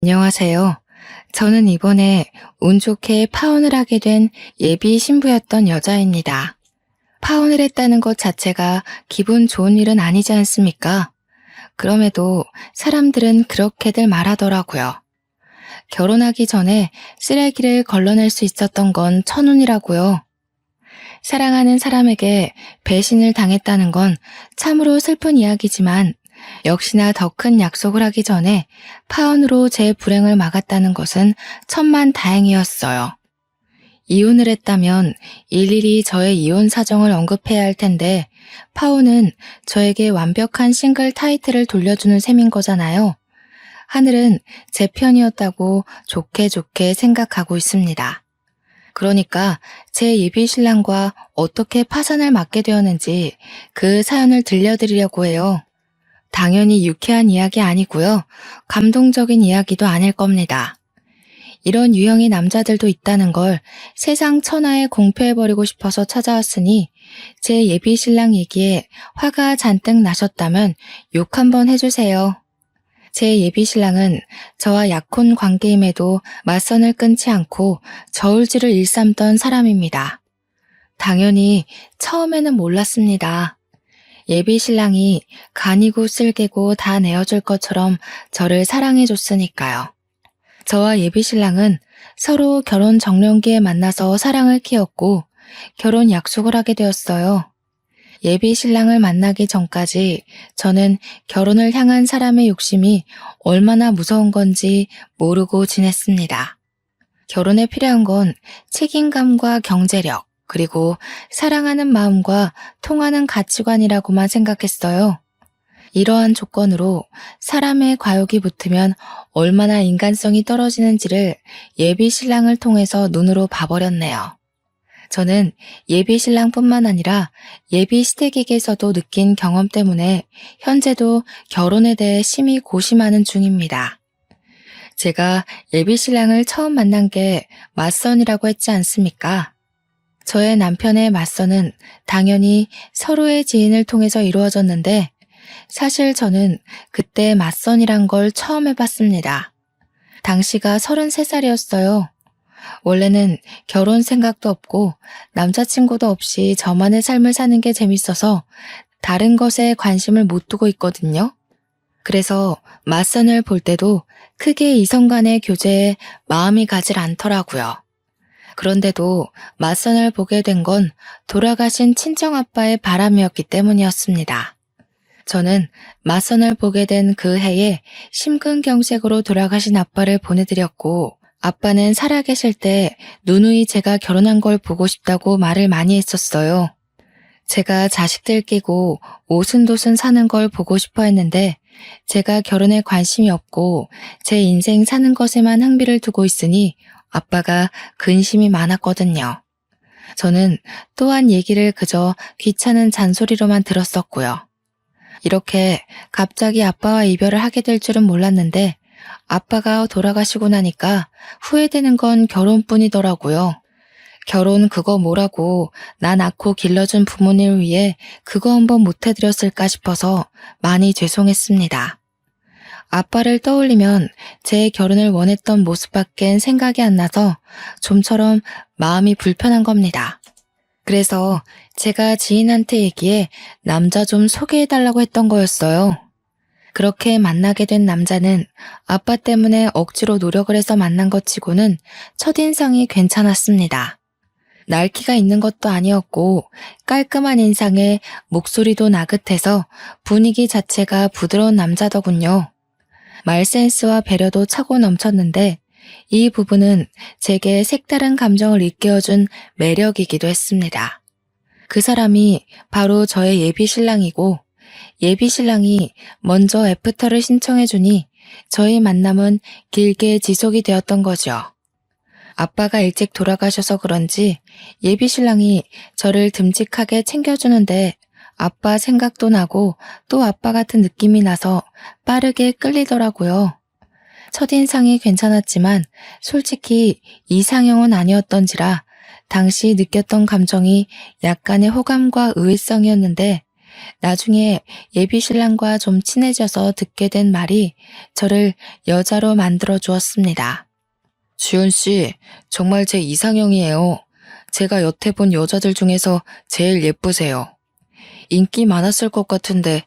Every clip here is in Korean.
안녕하세요. 저는 이번에 운 좋게 파혼을 하게 된 예비 신부였던 여자입니다. 파혼을 했다는 것 자체가 기분 좋은 일은 아니지 않습니까? 그럼에도 사람들은 그렇게들 말하더라고요. 결혼하기 전에 쓰레기를 걸러낼 수 있었던 건 천운이라고요. 사랑하는 사람에게 배신을 당했다는 건 참으로 슬픈 이야기지만 역시나 더 큰 약속을 하기 전에 파혼으로 제 불행을 막았다는 것은 천만 다행이었어요. 이혼을 했다면 일일이 저의 이혼 사정을 언급해야 할 텐데 파혼은 저에게 완벽한 싱글 타이틀을 돌려주는 셈인 거잖아요. 하늘은 제 편이었다고 좋게 좋게 생각하고 있습니다. 그러니까 제 예비 신랑과 어떻게 파산을 맞게 되었는지 그 사연을 들려드리려고 해요. 당연히 유쾌한 이야기 아니고요. 감동적인 이야기도 아닐 겁니다. 이런 유형의 남자들도 있다는 걸 세상 천하에 공표해버리고 싶어서 찾아왔으니 제 예비 신랑 얘기에 화가 잔뜩 나셨다면 욕 한번 해주세요. 제 예비 신랑은 저와 약혼 관계임에도 맞선을 끊지 않고 저울질을 일삼던 사람입니다. 당연히 처음에는 몰랐습니다. 예비 신랑이 간이고 쓸개고 다 내어줄 것처럼 저를 사랑해줬으니까요. 저와 예비 신랑은 서로 결혼 정년기에 만나서 사랑을 키웠고 결혼 약속을 하게 되었어요. 예비 신랑을 만나기 전까지 저는 결혼을 향한 사람의 욕심이 얼마나 무서운 건지 모르고 지냈습니다. 결혼에 필요한 건 책임감과 경제력, 그리고 사랑하는 마음과 통하는 가치관이라고만 생각했어요. 이러한 조건으로 사람의 과욕이 붙으면 얼마나 인간성이 떨어지는지를 예비 신랑을 통해서 눈으로 봐버렸네요. 저는 예비 신랑뿐만 아니라 예비 시댁에게서도 느낀 경험 때문에 현재도 결혼에 대해 심히 고심하는 중입니다. 제가 예비 신랑을 처음 만난 게 맞선이라고 했지 않습니까? 저의 남편의 맞선은 당연히 서로의 지인을 통해서 이루어졌는데 사실 저는 그때 맞선이란 걸 처음 해봤습니다. 당시가 33살이었어요. 원래는 결혼 생각도 없고 남자친구도 없이 저만의 삶을 사는 게 재밌어서 다른 것에 관심을 못 두고 있거든요. 그래서 맞선을 볼 때도 크게 이성 간의 교제에 마음이 가질 않더라고요. 그런데도 맞선을 보게 된 건 돌아가신 친정아빠의 바람이었기 때문이었습니다. 저는 맞선을 보게 된 그 해에 심근경색으로 돌아가신 아빠를 보내드렸고 아빠는 살아계실 때 누누이 제가 결혼한 걸 보고 싶다고 말을 많이 했었어요. 제가 자식들 끼고 오순도순 사는 걸 보고 싶어 했는데 제가 결혼에 관심이 없고 제 인생 사는 것에만 흥미를 두고 있으니 아빠가 근심이 많았거든요. 저는 또한 얘기를 그저 귀찮은 잔소리로만 들었었고요. 이렇게 갑자기 아빠와 이별을 하게 될 줄은 몰랐는데 아빠가 돌아가시고 나니까 후회되는 건 결혼뿐이더라고요. 결혼 그거 뭐라고 나 낳고 길러준 부모님을 위해 그거 한번 못 해드렸을까 싶어서 많이 죄송했습니다. 아빠를 떠올리면 제 결혼을 원했던 모습밖엔 생각이 안 나서 좀처럼 마음이 불편한 겁니다. 그래서 제가 지인한테 얘기해 남자 좀 소개해달라고 했던 거였어요. 그렇게 만나게 된 남자는 아빠 때문에 억지로 노력을 해서 만난 것 치고는 첫인상이 괜찮았습니다. 날기가 있는 것도 아니었고 깔끔한 인상에 목소리도 나긋해서 분위기 자체가 부드러운 남자더군요. 말센스와 배려도 차고 넘쳤는데 이 부분은 제게 색다른 감정을 일깨워준 매력이기도 했습니다. 그 사람이 바로 저의 예비 신랑이고 예비 신랑이 먼저 애프터를 신청해주니 저희 만남은 길게 지속이 되었던 거죠. 아빠가 일찍 돌아가셔서 그런지 예비 신랑이 저를 듬직하게 챙겨주는데 아빠 생각도 나고 또 아빠 같은 느낌이 나서 빠르게 끌리더라고요. 첫인상이 괜찮았지만 솔직히 이상형은 아니었던지라 당시 느꼈던 감정이 약간의 호감과 의외성이었는데 나중에 예비 신랑과 좀 친해져서 듣게 된 말이 저를 여자로 만들어 주었습니다. 주연 씨, 정말 제 이상형이에요. 제가 여태 본 여자들 중에서 제일 예쁘세요. 인기 많았을 것 같은데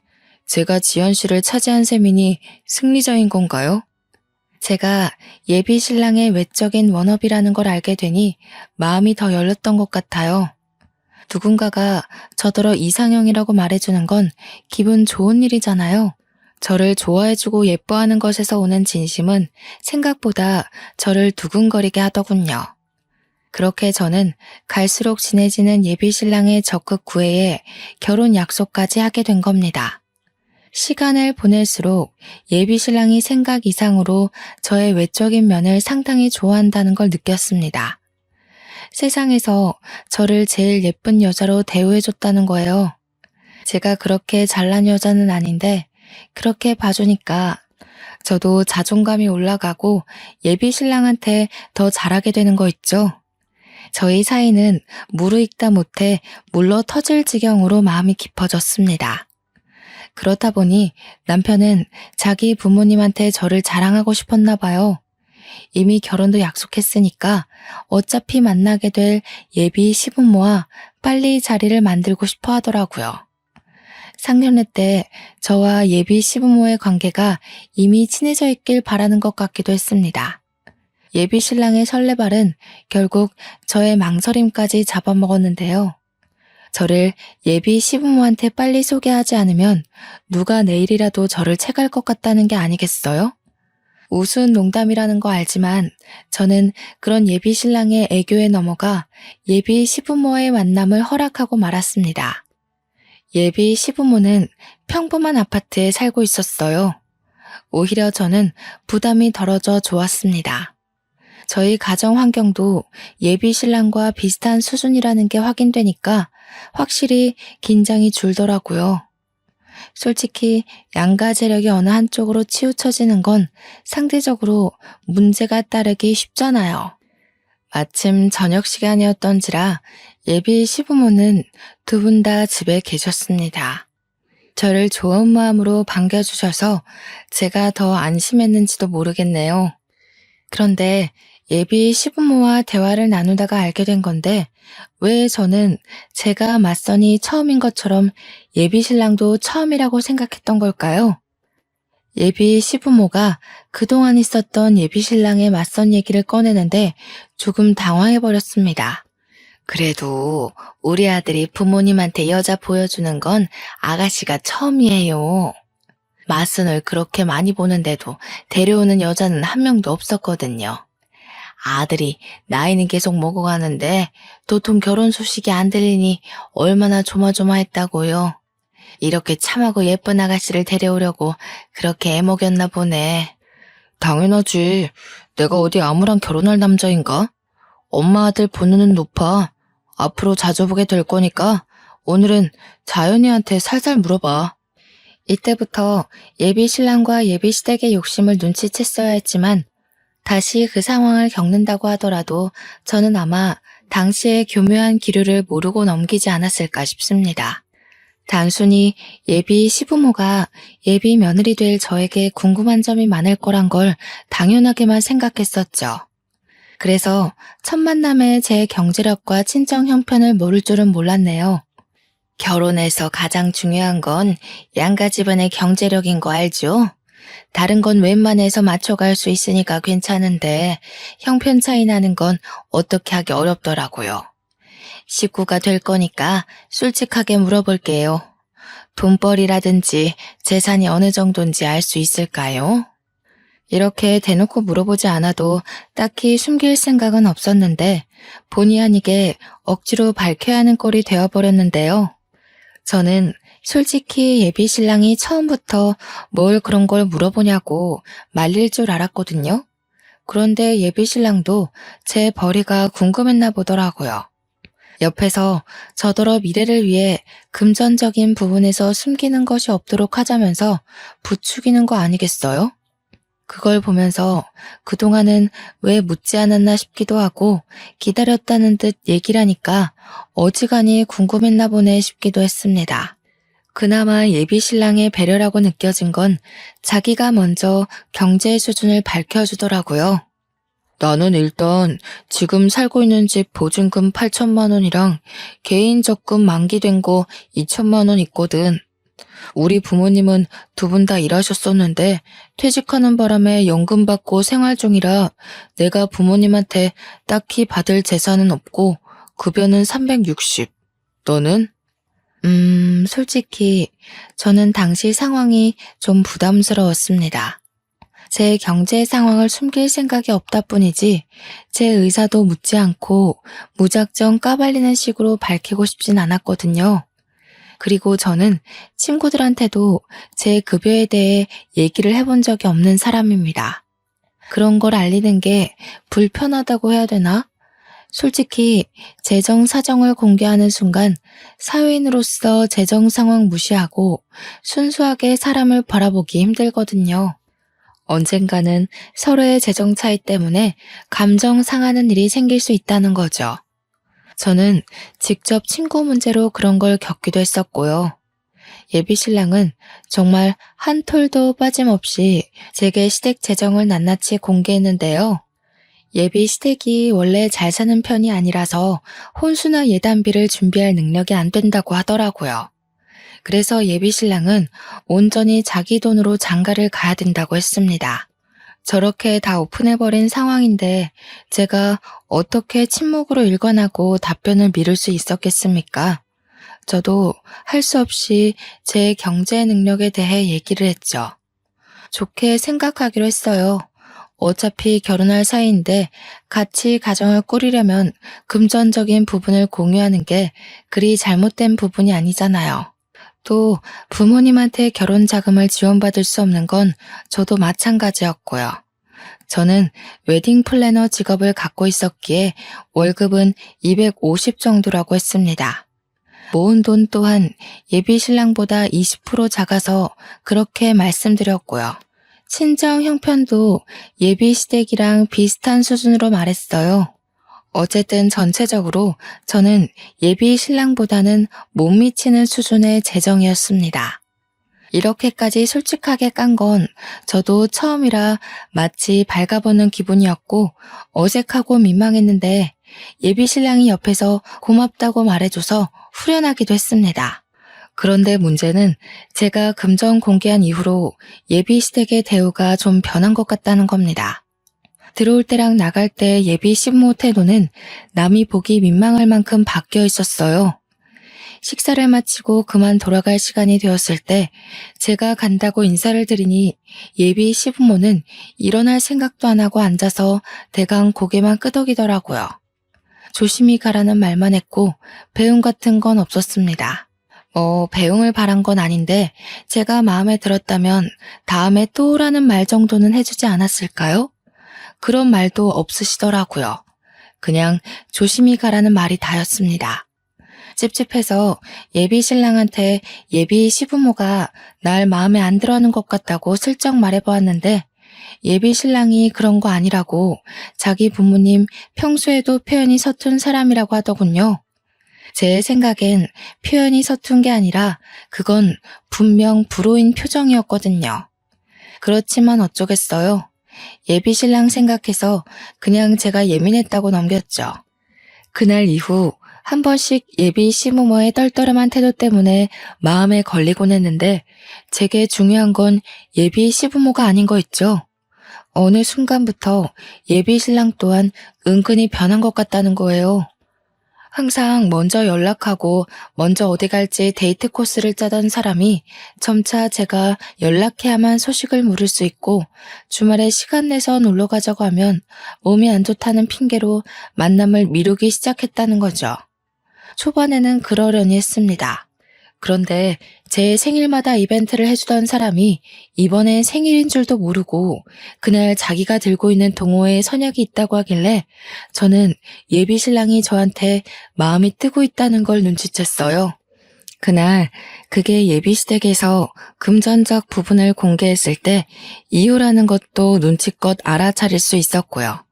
제가 지연 씨를 차지한 셈이니 승리자인 건가요? 제가 예비 신랑의 외적인 워너비라는 걸 알게 되니 마음이 더 열렸던 것 같아요. 누군가가 저더러 이상형이라고 말해주는 건 기분 좋은 일이잖아요. 저를 좋아해주고 예뻐하는 것에서 오는 진심은 생각보다 저를 두근거리게 하더군요. 그렇게 저는 갈수록 친해지는 예비 신랑의 적극 구애에 결혼 약속까지 하게 된 겁니다. 시간을 보낼수록 예비 신랑이 생각 이상으로 저의 외적인 면을 상당히 좋아한다는 걸 느꼈습니다. 세상에서 저를 제일 예쁜 여자로 대우해줬다는 거예요. 제가 그렇게 잘난 여자는 아닌데 그렇게 봐주니까 저도 자존감이 올라가고 예비 신랑한테 더 잘하게 되는 거 있죠. 저희 사이는 무르익다 못해 물러 터질 지경으로 마음이 깊어졌습니다. 그렇다 보니 남편은 자기 부모님한테 저를 자랑하고 싶었나 봐요. 이미 결혼도 약속했으니까 어차피 만나게 될 예비 시부모와 빨리 자리를 만들고 싶어 하더라고요. 상견례 때 저와 예비 시부모의 관계가 이미 친해져 있길 바라는 것 같기도 했습니다. 예비 신랑의 설레발은 결국 저의 망설임까지 잡아먹었는데요. 저를 예비 시부모한테 빨리 소개하지 않으면 누가 내일이라도 저를 채갈 것 같다는 게 아니겠어요? 우스운 농담이라는 거 알지만 저는 그런 예비 신랑의 애교에 넘어가 예비 시부모의 만남을 허락하고 말았습니다. 예비 시부모는 평범한 아파트에 살고 있었어요. 오히려 저는 부담이 덜어져 좋았습니다. 저희 가정 환경도 예비 신랑과 비슷한 수준이라는 게 확인되니까 확실히 긴장이 줄더라고요. 솔직히 양가 재력이 어느 한쪽으로 치우쳐지는 건 상대적으로 문제가 따르기 쉽잖아요. 마침 저녁 시간이었던지라 예비 시부모는 두 분 다 집에 계셨습니다. 저를 좋은 마음으로 반겨주셔서 제가 더 안심했는지도 모르겠네요. 그런데 예비 시부모와 대화를 나누다가 알게 된 건데 왜 저는 제가 맞선이 처음인 것처럼 예비 신랑도 처음이라고 생각했던 걸까요? 예비 시부모가 그동안 있었던 예비 신랑의 맞선 얘기를 꺼내는데 조금 당황해버렸습니다. 그래도 우리 아들이 부모님한테 여자 보여주는 건 아가씨가 처음이에요. 맞선을 그렇게 많이 보는데도 데려오는 여자는 한 명도 없었거든요. 아들이 나이는 계속 먹어가는데 도통 결혼 소식이 안 들리니 얼마나 조마조마했다고요. 이렇게 참하고 예쁜 아가씨를 데려오려고 그렇게 애먹였나 보네. 당연하지. 내가 어디 아무랑 결혼할 남자인가? 엄마 아들 본능은 높아. 앞으로 자주 보게 될 거니까 오늘은 자연이한테 살살 물어봐. 이때부터 예비 신랑과 예비 시댁의 욕심을 눈치챘어야 했지만 다시 그 상황을 겪는다고 하더라도 저는 아마 당시의 교묘한 기류를 모르고 넘기지 않았을까 싶습니다. 단순히 예비 시부모가 예비 며느리 될 저에게 궁금한 점이 많을 거란 걸 당연하게만 생각했었죠. 그래서 첫 만남에 제 경제력과 친정 형편을 모를 줄은 몰랐네요. 결혼에서 가장 중요한 건 양가 집안의 경제력인 거 알죠? 다른 건 웬만해서 맞춰갈 수 있으니까 괜찮은데 형편 차이 나는 건 어떻게 하기 어렵더라고요. 식구가 될 거니까 솔직하게 물어볼게요. 돈벌이라든지 재산이 어느 정도인지 알 수 있을까요? 이렇게 대놓고 물어보지 않아도 딱히 숨길 생각은 없었는데 본의 아니게 억지로 밝혀야 하는 꼴이 되어버렸는데요. 저는 솔직히 예비 신랑이 처음부터 뭘 그런 걸 물어보냐고 말릴 줄 알았거든요. 그런데 예비 신랑도 제 벌이가 궁금했나 보더라고요. 옆에서 저더러 미래를 위해 금전적인 부분에서 숨기는 것이 없도록 하자면서 부추기는 거 아니겠어요? 그걸 보면서 그동안은 왜 묻지 않았나 싶기도 하고 기다렸다는 듯 얘기를 하니까 어지간히 궁금했나 보네 싶기도 했습니다. 그나마 예비 신랑의 배려라고 느껴진 건 자기가 먼저 경제 수준을 밝혀주더라고요. 나는 일단 지금 살고 있는 집 보증금 8천만 원이랑 개인 적금 만기된 거 2천만 원 있거든. 우리 부모님은 두 분 다 일하셨었는데 퇴직하는 바람에 연금 받고 생활 중이라 내가 부모님한테 딱히 받을 재산은 없고 급여는 360. 너는? 솔직히 저는 당시 상황이 좀 부담스러웠습니다. 제 경제 상황을 숨길 생각이 없다 뿐이지 제 의사도 묻지 않고 무작정 까발리는 식으로 밝히고 싶진 않았거든요. 그리고 저는 친구들한테도 제 급여에 대해 얘기를 해본 적이 없는 사람입니다. 그런 걸 알리는 게 불편하다고 해야 되나? 솔직히 재정 사정을 공개하는 순간 사회인으로서 재정 상황 무시하고 순수하게 사람을 바라보기 힘들거든요. 언젠가는 서로의 재정 차이 때문에 감정 상하는 일이 생길 수 있다는 거죠. 저는 직접 친구 문제로 그런 걸 겪기도 했었고요. 예비 신랑은 정말 한 톨도 빠짐없이 제게 시댁 재정을 낱낱이 공개했는데요. 예비 시댁이 원래 잘 사는 편이 아니라서 혼수나 예단비를 준비할 능력이 안 된다고 하더라고요. 그래서 예비 신랑은 온전히 자기 돈으로 장가를 가야 된다고 했습니다. 저렇게 다 오픈해버린 상황인데 제가 어떻게 침묵으로 일관하고 답변을 미룰 수 있었겠습니까? 저도 할 수 없이 제 경제 능력에 대해 얘기를 했죠. 좋게 생각하기로 했어요. 어차피 결혼할 사이인데 같이 가정을 꾸리려면 금전적인 부분을 공유하는 게 그리 잘못된 부분이 아니잖아요. 또 부모님한테 결혼 자금을 지원받을 수 없는 건 저도 마찬가지였고요. 저는 웨딩 플래너 직업을 갖고 있었기에 월급은 250 정도라고 했습니다. 모은 돈 또한 예비 신랑보다 20% 작아서 그렇게 말씀드렸고요. 친정 형편도 예비 시댁이랑 비슷한 수준으로 말했어요. 어쨌든 전체적으로 저는 예비 신랑보다는 못 미치는 수준의 재정이었습니다. 이렇게까지 솔직하게 깐 건 저도 처음이라 마치 발가벗는 기분이었고 어색하고 민망했는데 예비 신랑이 옆에서 고맙다고 말해줘서 후련하기도 했습니다. 그런데 문제는 제가 금전 공개한 이후로 예비 시댁의 대우가 좀 변한 것 같다는 겁니다. 들어올 때랑 나갈 때 예비 시부모 태도는 남이 보기 민망할 만큼 바뀌어 있었어요. 식사를 마치고 그만 돌아갈 시간이 되었을 때 제가 간다고 인사를 드리니 예비 시부모는 일어날 생각도 안 하고 앉아서 대강 고개만 끄덕이더라고요. 조심히 가라는 말만 했고 배웅 같은 건 없었습니다. 배웅을 바란 건 아닌데 제가 마음에 들었다면 다음에 또 오라는 말 정도는 해주지 않았을까요? 그런 말도 없으시더라고요. 그냥 조심히 가라는 말이 다였습니다. 찝찝해서 예비 신랑한테 예비 시부모가 날 마음에 안 들어하는 것 같다고 슬쩍 말해보았는데 예비 신랑이 그런 거 아니라고 자기 부모님 평소에도 표현이 서툰 사람이라고 하더군요. 제 생각엔 표현이 서툰 게 아니라 그건 분명 불호인 표정이었거든요. 그렇지만 어쩌겠어요. 예비 신랑 생각해서 그냥 제가 예민했다고 넘겼죠. 그날 이후 한 번씩 예비 시부모의 떨떠름한 태도 때문에 마음에 걸리곤 했는데 제게 중요한 건 예비 시부모가 아닌 거 있죠. 어느 순간부터 예비 신랑 또한 은근히 변한 것 같다는 거예요. 항상 먼저 연락하고 먼저 어디 갈지 데이트 코스를 짜던 사람이 점차 제가 연락해야만 소식을 물을 수 있고 주말에 시간 내서 놀러 가자고 하면 몸이 안 좋다는 핑계로 만남을 미루기 시작했다는 거죠. 초반에는 그러려니 했습니다. 그런데 제 생일마다 이벤트를 해주던 사람이 이번엔 생일인 줄도 모르고 그날 자기가 들고 있는 동호회에 선약이 있다고 하길래 저는 예비 신랑이 저한테 마음이 뜨고 있다는 걸 눈치챘어요. 그날 그게 예비 시댁에서 금전적 부분을 공개했을 때 이유라는 것도 눈치껏 알아차릴 수 있었고요.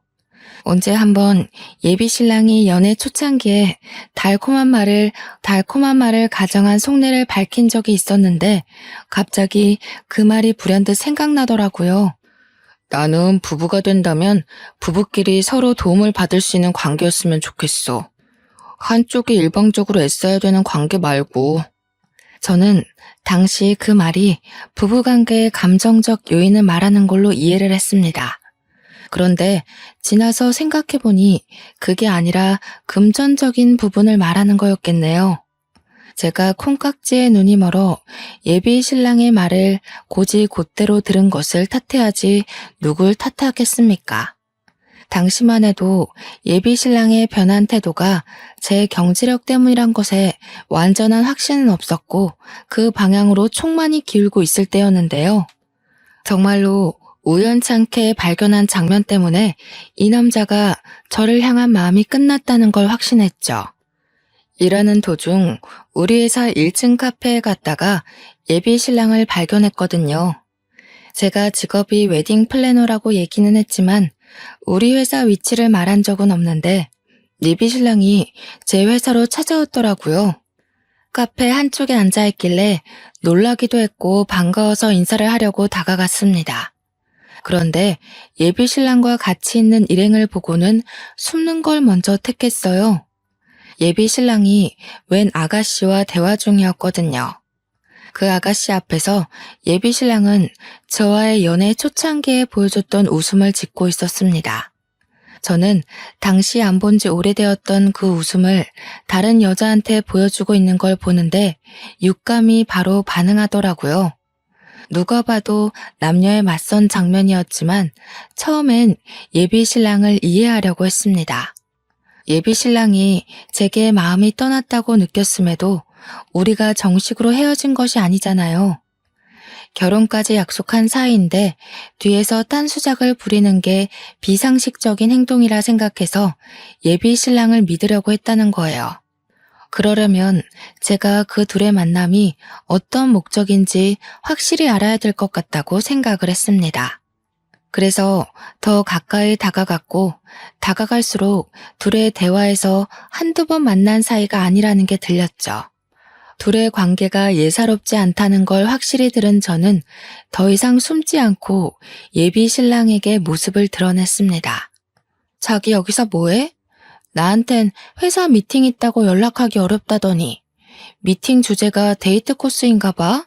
언제 한번 예비 신랑이 연애 초창기에 달콤한 말을 가정한 속내를 밝힌 적이 있었는데 갑자기 그 말이 불현듯 생각나더라고요. 나는 부부가 된다면 부부끼리 서로 도움을 받을 수 있는 관계였으면 좋겠어. 한쪽이 일방적으로 애써야 되는 관계 말고. 저는 당시 그 말이 부부관계의 감정적 요인을 말하는 걸로 이해를 했습니다. 그런데 지나서 생각해보니 그게 아니라 금전적인 부분을 말하는 거였겠네요. 제가 콩깍지에 눈이 멀어 예비 신랑의 말을 곧이곧대로 들은 것을 탓해야지 누굴 탓하겠습니까? 당시만 해도 예비 신랑의 변한 태도가 제 경제력 때문이란 것에 완전한 확신은 없었고 그 방향으로 촉만이 기울고 있을 때였는데요. 정말로 우연찮게 발견한 장면 때문에 이 남자가 저를 향한 마음이 끝났다는 걸 확신했죠. 일하는 도중 우리 회사 1층 카페에 갔다가 예비 신랑을 발견했거든요. 제가 직업이 웨딩 플래너라고 얘기는 했지만 우리 회사 위치를 말한 적은 없는데 예비 신랑이 제 회사로 찾아왔더라고요. 카페 한쪽에 앉아있길래 놀라기도 했고 반가워서 인사를 하려고 다가갔습니다. 그런데 예비 신랑과 같이 있는 일행을 보고는 숨는 걸 먼저 택했어요. 예비 신랑이 웬 아가씨와 대화 중이었거든요. 그 아가씨 앞에서 예비 신랑은 저와의 연애 초창기에 보여줬던 웃음을 짓고 있었습니다. 저는 당시 안 본 지 오래되었던 그 웃음을 다른 여자한테 보여주고 있는 걸 보는데 육감이 바로 반응하더라고요. 누가 봐도 남녀의 맞선 장면이었지만 처음엔 예비 신랑을 이해하려고 했습니다. 예비 신랑이 제게 마음이 떠났다고 느꼈음에도 우리가 정식으로 헤어진 것이 아니잖아요. 결혼까지 약속한 사이인데 뒤에서 딴 수작을 부리는 게 비상식적인 행동이라 생각해서 예비 신랑을 믿으려고 했다는 거예요. 그러려면 제가 그 둘의 만남이 어떤 목적인지 확실히 알아야 될 것 같다고 생각을 했습니다. 그래서 더 가까이 다가갔고 다가갈수록 둘의 대화에서 한두 번 만난 사이가 아니라는 게 들렸죠. 둘의 관계가 예사롭지 않다는 걸 확실히 들은 저는 더 이상 숨지 않고 예비 신랑에게 모습을 드러냈습니다. 자기 여기서 뭐해? 나한텐 회사 미팅 있다고 연락하기 어렵다더니 미팅 주제가 데이트 코스인가 봐?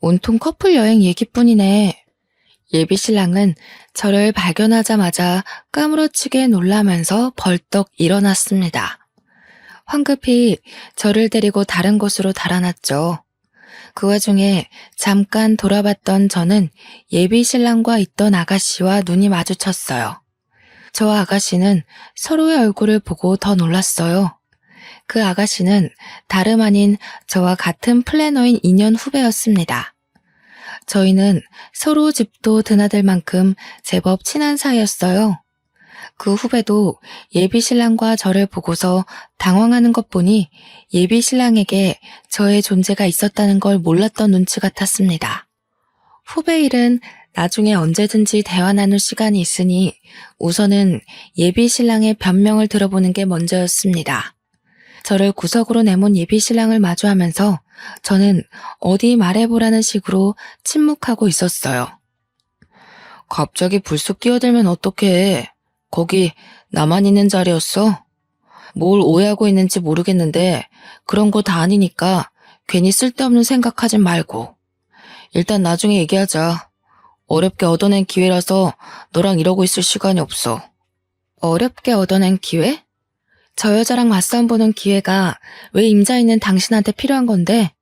온통 커플 여행 얘기뿐이네. 예비 신랑은 저를 발견하자마자 까무러치게 놀라면서 벌떡 일어났습니다. 황급히 저를 데리고 다른 곳으로 달아났죠. 그 와중에 잠깐 돌아봤던 저는 예비 신랑과 있던 아가씨와 눈이 마주쳤어요. 저 아가씨는 서로의 얼굴을 보고 더 놀랐어요. 그 아가씨는 다름 아닌 저와 같은 플래너인 2년 후배였습니다. 저희는 서로 집도 드나들 만큼 제법 친한 사이였어요. 그 후배도 예비 신랑과 저를 보고서 당황하는 것 보니 예비 신랑에게 저의 존재가 있었다는 걸 몰랐던 눈치 같았습니다. 후배 일은 나중에 언제든지 대화 나눌 시간이 있으니 우선은 예비 신랑의 변명을 들어보는 게 먼저였습니다. 저를 구석으로 내몬 예비 신랑을 마주하면서 저는 어디 말해보라는 식으로 침묵하고 있었어요. 갑자기 불쑥 끼어들면 어떡해. 거기 나만 있는 자리였어? 뭘 오해하고 있는지 모르겠는데 그런 거 다 아니니까 괜히 쓸데없는 생각하진 말고. 일단 나중에 얘기하자. 어렵게 얻어낸 기회라서 너랑 이러고 있을 시간이 없어. 어렵게 얻어낸 기회? 저 여자랑 맞싸움 보는 기회가 왜 임자 있는 당신한테 필요한 건데?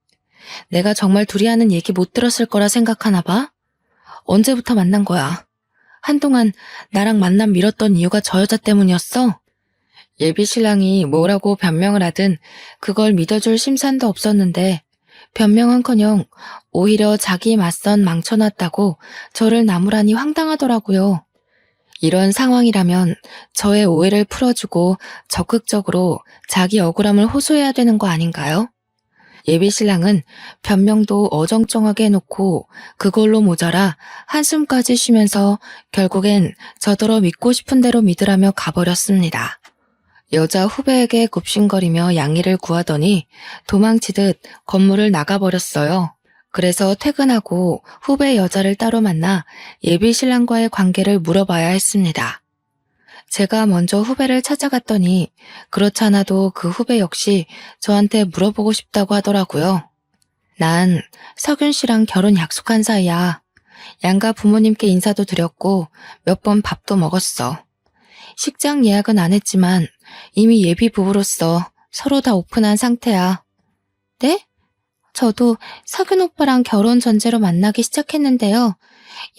내가 정말 둘이 하는 얘기 못 들었을 거라 생각하나 봐? 언제부터 만난 거야? 한동안 나랑 만남 미뤘던 이유가 저 여자 때문이었어? 예비 신랑이 뭐라고 변명을 하든 그걸 믿어줄 심산도 없었는데 변명은커녕 오히려 자기 맞선 망쳐놨다고 저를 나무라니 황당하더라고요. 이런 상황이라면 저의 오해를 풀어주고 적극적으로 자기 억울함을 호소해야 되는 거 아닌가요? 예비 신랑은 변명도 어정쩡하게 해놓고 그걸로 모자라 한숨까지 쉬면서 결국엔 저더러 믿고 싶은 대로 믿으라며 가버렸습니다. 여자 후배에게 굽신거리며 양해를 구하더니 도망치듯 건물을 나가버렸어요. 그래서 퇴근하고 후배 여자를 따로 만나 예비 신랑과의 관계를 물어봐야 했습니다. 제가 먼저 후배를 찾아갔더니 그렇지 않아도 그 후배 역시 저한테 물어보고 싶다고 하더라고요. 난 석윤 씨랑 결혼 약속한 사이야. 양가 부모님께 인사도 드렸고 몇 번 밥도 먹었어. 식장 예약은 안 했지만 이미 예비 부부로서 서로 다 오픈한 상태야. 네? 저도 석윤 오빠랑 결혼 전제로 만나기 시작했는데요.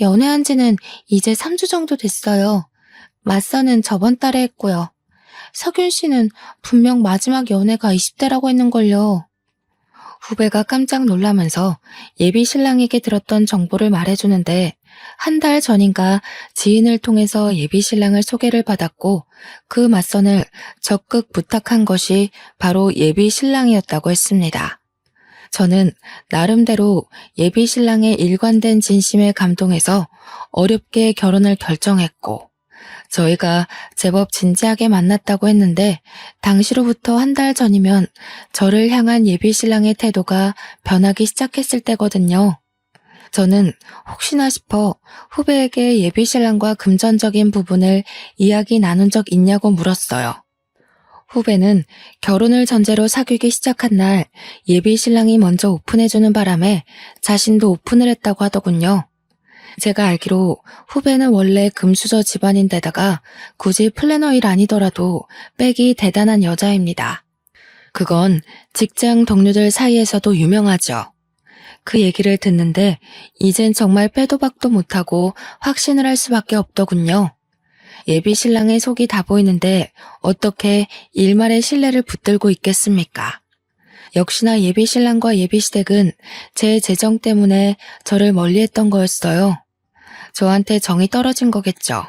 연애한 지는 이제 3주 정도 됐어요. 맞선은 저번 달에 했고요. 석윤 씨는 분명 마지막 연애가 20대라고 했는걸요. 후배가 깜짝 놀라면서 예비 신랑에게 들었던 정보를 말해주는데 한 달 전인가 지인을 통해서 예비 신랑을 소개를 받았고 그 맞선을 적극 부탁한 것이 바로 예비 신랑이었다고 했습니다. 저는 나름대로 예비 신랑의 일관된 진심에 감동해서 어렵게 결혼을 결정했고 저희가 제법 진지하게 만났다고 했는데 당시로부터 한 달 전이면 저를 향한 예비 신랑의 태도가 변하기 시작했을 때거든요. 저는 혹시나 싶어 후배에게 예비 신랑과 금전적인 부분을 이야기 나눈 적 있냐고 물었어요. 후배는 결혼을 전제로 사귀기 시작한 날 예비 신랑이 먼저 오픈해주는 바람에 자신도 오픈을 했다고 하더군요. 제가 알기로 후배는 원래 금수저 집안인데다가 굳이 플래너일 아니더라도 백이 대단한 여자입니다. 그건 직장 동료들 사이에서도 유명하죠. 그 얘기를 듣는데 이젠 정말 빼도 박도 못하고 확신을 할 수밖에 없더군요. 예비 신랑의 속이 다 보이는데 어떻게 일말의 신뢰를 붙들고 있겠습니까? 역시나 예비 신랑과 예비 시댁은 제 재정 때문에 저를 멀리했던 거였어요. 저한테 정이 떨어진 거겠죠.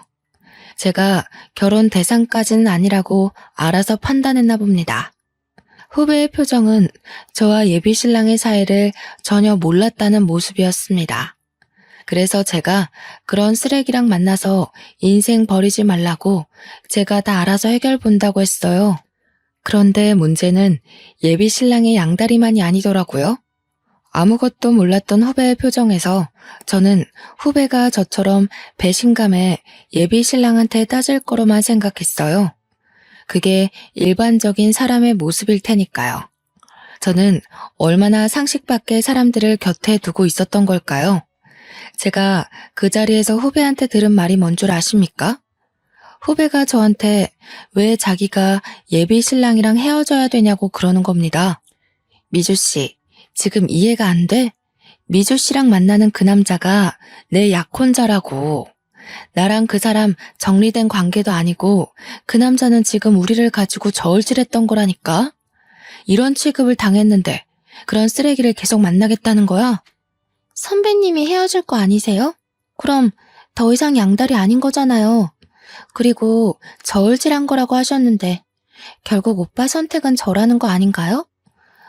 제가 결혼 대상까지는 아니라고 알아서 판단했나 봅니다. 후배의 표정은 저와 예비 신랑의 사이를 전혀 몰랐다는 모습이었습니다. 그래서 제가 그런 쓰레기랑 만나서 인생 버리지 말라고 제가 다 알아서 해결 본다고 했어요. 그런데 문제는 예비 신랑의 양다리만이 아니더라고요. 아무것도 몰랐던 후배의 표정에서 저는 후배가 저처럼 배신감에 예비 신랑한테 따질 거로만 생각했어요. 그게 일반적인 사람의 모습일 테니까요. 저는 얼마나 상식 밖의 사람들을 곁에 두고 있었던 걸까요? 제가 그 자리에서 후배한테 들은 말이 뭔 줄 아십니까? 후배가 저한테 왜 자기가 예비 신랑이랑 헤어져야 되냐고 그러는 겁니다. 미주 씨, 지금 이해가 안 돼? 미주 씨랑 만나는 그 남자가 내 약혼자라고. 나랑 그 사람 정리된 관계도 아니고 그 남자는 지금 우리를 가지고 저울질했던 거라니까. 이런 취급을 당했는데 그런 쓰레기를 계속 만나겠다는 거야? 선배님이 헤어질 거 아니세요? 그럼 더 이상 양다리 아닌 거잖아요. 그리고 저울질한 거라고 하셨는데 결국 오빠 선택은 저라는 거 아닌가요?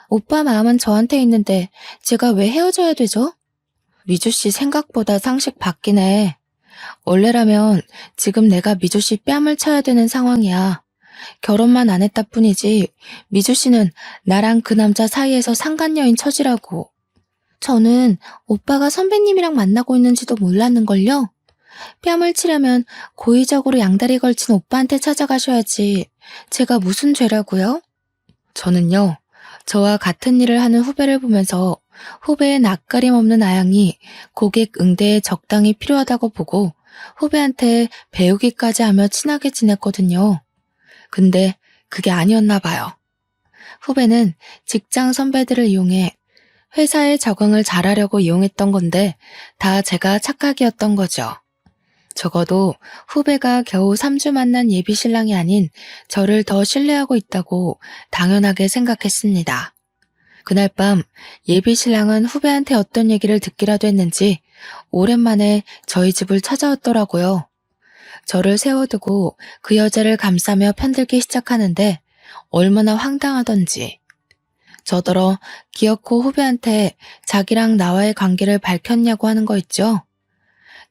오빠 마음은 저한테 있는데 제가 왜 헤어져야 되죠? 미주 씨 생각보다 상식 바뀌네. 원래라면 지금 내가 미주 씨 뺨을 쳐야 되는 상황이야. 결혼만 안 했다 뿐이지 미주 씨는 나랑 그 남자 사이에서 상간녀인 처지라고. 저는 오빠가 선배님이랑 만나고 있는지도 몰랐는걸요. 뺨을 치려면 고의적으로 양다리 걸친 오빠한테 찾아가셔야지. 제가 무슨 죄라고요? 저는요, 저와 같은 일을 하는 후배를 보면서 후배의 낯가림 없는 아양이 고객 응대에 적당히 필요하다고 보고 후배한테 배우기까지 하며 친하게 지냈거든요. 근데 그게 아니었나 봐요. 후배는 직장 선배들을 이용해 회사에 적응을 잘하려고 이용했던 건데 다 제가 착각이었던 거죠. 적어도 후배가 겨우 3주 만난 예비 신랑이 아닌 저를 더 신뢰하고 있다고 당연하게 생각했습니다. 그날 밤 예비 신랑은 후배한테 어떤 얘기를 듣기라도 했는지 오랜만에 저희 집을 찾아왔더라고요. 저를 세워두고 그 여자를 감싸며 편들기 시작하는데 얼마나 황당하던지. 저더러 기어코 후배한테 자기랑 나와의 관계를 밝혔냐고 하는 거 있죠?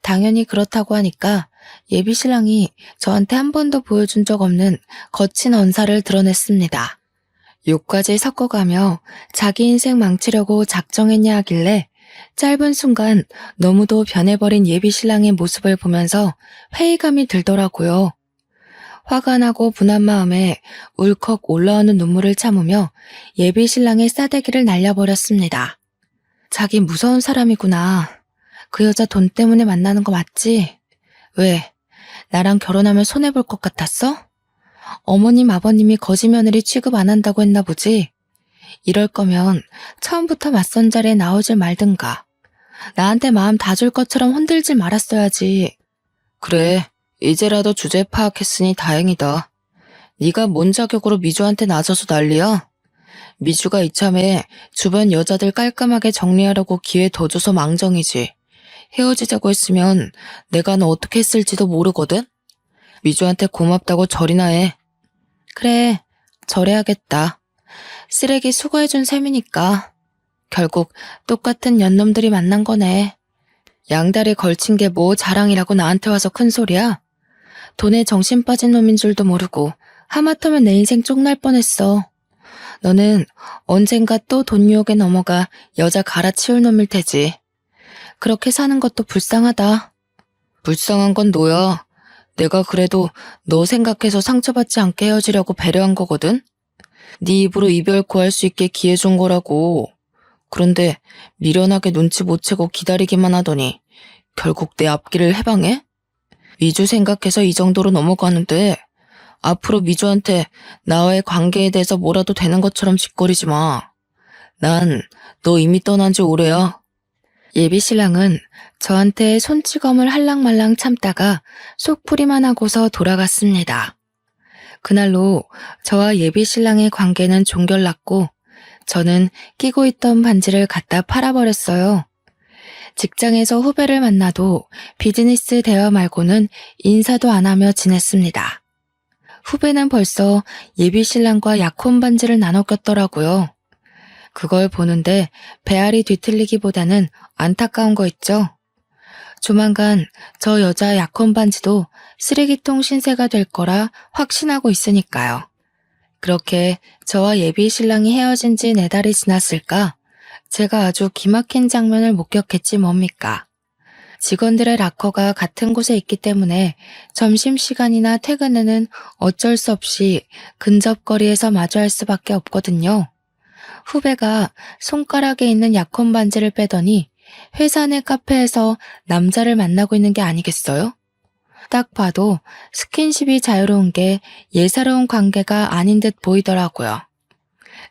당연히 그렇다고 하니까 예비 신랑이 저한테 한 번도 보여준 적 없는 거친 언사를 드러냈습니다. 욕까지 섞어가며 자기 인생 망치려고 작정했냐 하길래 짧은 순간 너무도 변해버린 예비 신랑의 모습을 보면서 회의감이 들더라고요. 화가 나고 분한 마음에 울컥 올라오는 눈물을 참으며 예비 신랑의 싸대기를 날려버렸습니다. 자기 무서운 사람이구나. 그 여자 돈 때문에 만나는 거 맞지? 왜? 나랑 결혼하면 손해볼 것 같았어? 어머님 아버님이 거지 며느리 취급 안 한다고 했나 보지? 이럴 거면 처음부터 맞선 자리에 나오질 말든가. 나한테 마음 다 줄 것처럼 흔들지 말았어야지. 그래, 이제라도 주제 파악했으니 다행이다. 네가 뭔 자격으로 미주한테 나서서 난리야? 미주가 이참에 주변 여자들 깔끔하게 정리하려고 기회 더 줘서 망정이지. 헤어지자고 했으면 내가 너 어떻게 했을지도 모르거든? 미주한테 고맙다고 절이나 해. 그래, 절해야겠다. 쓰레기 수거해준 셈이니까. 결국 똑같은 연놈들이 만난 거네. 양다리 걸친 게 뭐 자랑이라고 나한테 와서 큰 소리야? 돈에 정신 빠진 놈인 줄도 모르고 하마터면 내 인생 쪽날 뻔했어. 너는 언젠가 또 돈 유혹에 넘어가 여자 갈아치울 놈일 테지. 그렇게 사는 것도 불쌍하다. 불쌍한 건 너야. 내가 그래도 너 생각해서 상처받지 않게 헤어지려고 배려한 거거든? 네 입으로 이별 구할 수 있게 기회 준 거라고. 그런데 미련하게 눈치 못 채고 기다리기만 하더니 결국 내 앞길을 해방해? 미주 생각해서 이 정도로 넘어가는데 앞으로 미주한테 나와의 관계에 대해서 뭐라도 되는 것처럼 짓거리지 마. 난 너 이미 떠난 지 오래야. 예비 신랑은 저한테 손찌검을 할랑말랑 참다가 속풀이만 하고서 돌아갔습니다. 그날로 저와 예비 신랑의 관계는 종결났고 저는 끼고 있던 반지를 갖다 팔아버렸어요. 직장에서 후배를 만나도 비즈니스 대화 말고는 인사도 안 하며 지냈습니다. 후배는 벌써 예비 신랑과 약혼 반지를 나눠 꼈더라고요. 그걸 보는데 배알이 뒤틀리기보다는 안타까운 거 있죠. 조만간 저 여자 약혼 반지도 쓰레기통 신세가 될 거라 확신하고 있으니까요. 그렇게 저와 예비 신랑이 헤어진 지 4달이 지났을까? 제가 아주 기막힌 장면을 목격했지 뭡니까? 직원들의 락커가 같은 곳에 있기 때문에 점심시간이나 퇴근에는 어쩔 수 없이 근접거리에서 마주할 수밖에 없거든요. 후배가 손가락에 있는 약혼 반지를 빼더니 회사 내 카페에서 남자를 만나고 있는 게 아니겠어요? 딱 봐도 스킨십이 자유로운 게 예사로운 관계가 아닌 듯 보이더라고요.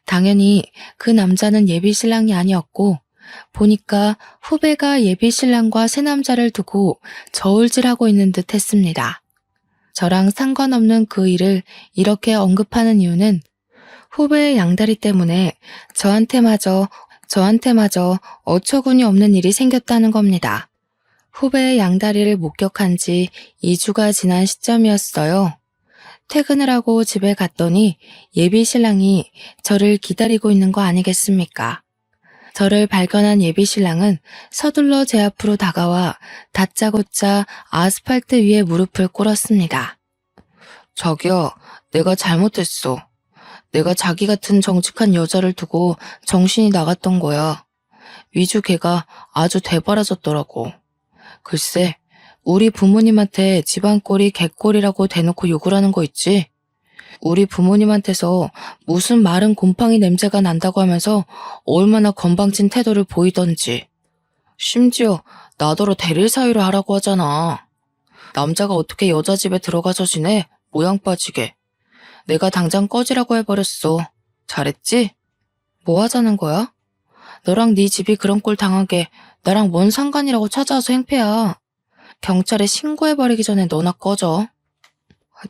당연히 그 남자는 예비 신랑이 아니었고 보니까 후배가 예비 신랑과 새 남자를 두고 저울질하고 있는 듯 했습니다. 저랑 상관없는 그 일을 이렇게 언급하는 이유는 후배의 양다리 때문에 저한테마저 어처구니 없는 일이 생겼다는 겁니다. 후배의 양다리를 목격한 지 2주가 지난 시점이었어요. 퇴근을 하고 집에 갔더니 예비 신랑이 저를 기다리고 있는 거 아니겠습니까? 저를 발견한 예비 신랑은 서둘러 제 앞으로 다가와 다짜고짜 아스팔트 위에 무릎을 꿇었습니다. 자기야, 내가 잘못했어. 내가 자기 같은 정직한 여자를 두고 정신이 나갔던 거야. 위주 걔가 아주 대바라졌더라고. 글쎄, 우리 부모님한테 집안꼴이 개꼴이라고 대놓고 욕을 하는 거 있지? 우리 부모님한테서 무슨 마른 곰팡이 냄새가 난다고 하면서 얼마나 건방진 태도를 보이던지. 심지어 나더러 대릴 사유를 하라고 하잖아. 남자가 어떻게 여자 집에 들어가서 지내? 모양 빠지게. 내가 당장 꺼지라고 해버렸어. 잘했지? 뭐 하자는 거야? 너랑 네 집이 그런 꼴 당하게 나랑 뭔 상관이라고 찾아와서 행패야. 경찰에 신고해버리기 전에 너나 꺼져.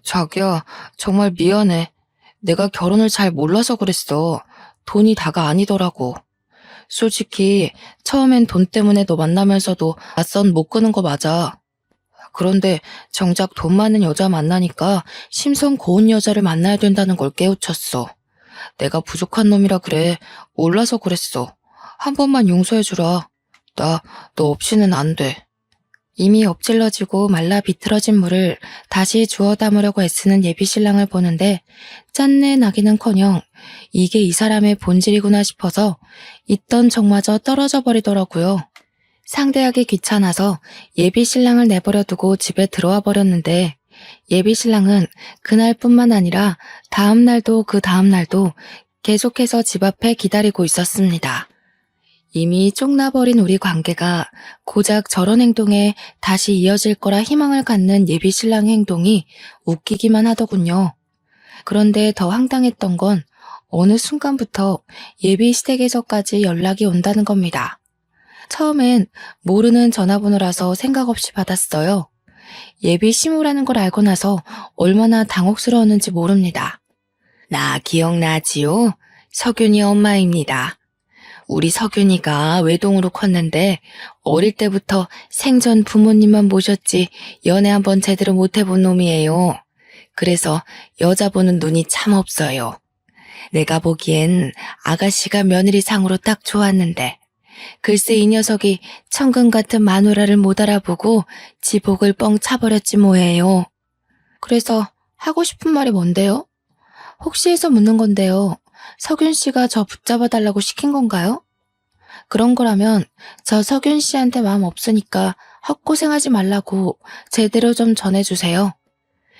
자기야, 정말 미안해. 내가 결혼을 잘 몰라서 그랬어. 돈이 다가 아니더라고. 솔직히 처음엔 돈 때문에 너 만나면서도 맞선 못 끄는 거 맞아. 그런데 정작 돈 많은 여자 만나니까 심성 고운 여자를 만나야 된다는 걸 깨우쳤어. 내가 부족한 놈이라 그래. 몰라서 그랬어. 한 번만 용서해주라. 너 없이는 안 돼. 이미 엎질러지고 말라 비틀어진 물을 다시 주워 담으려고 애쓰는 예비신랑을 보는데 짠내 나기는커녕 이게 이 사람의 본질이구나 싶어서 있던 정마저 떨어져 버리더라고요. 상대하기 귀찮아서 예비신랑을 내버려 두고 집에 들어와 버렸는데 예비신랑은 그날뿐만 아니라 다음 날도 그 다음 날도 계속해서 집 앞에 기다리고 있었습니다. 이미 쪽나버린 우리 관계가 고작 저런 행동에 다시 이어질 거라 희망을 갖는 예비신랑의 행동이 웃기기만 하더군요. 그런데 더 황당했던 건 어느 순간부터 예비시댁에서까지 연락이 온다는 겁니다. 처음엔 모르는 전화번호라서 생각 없이 받았어요. 예비 시무라는 걸 알고 나서 얼마나 당혹스러웠는지 모릅니다. 나 기억나지요? 석윤이 엄마입니다. 우리 석윤이가 외동으로 컸는데 어릴 때부터 생전 부모님만 모셨지 연애 한번 제대로 못 해본 놈이에요. 그래서 여자 보는 눈이 참 없어요. 내가 보기엔 아가씨가 며느리상으로 딱 좋았는데 글쎄 이 녀석이 천금 같은 마누라를 못 알아보고 지복을 뻥 차버렸지 뭐예요. 그래서 하고 싶은 말이 뭔데요? 혹시 해서 묻는 건데요. 석윤 씨가 저 붙잡아 달라고 시킨 건가요? 그런 거라면 저 석윤 씨한테 마음 없으니까 헛고생하지 말라고 제대로 좀 전해주세요.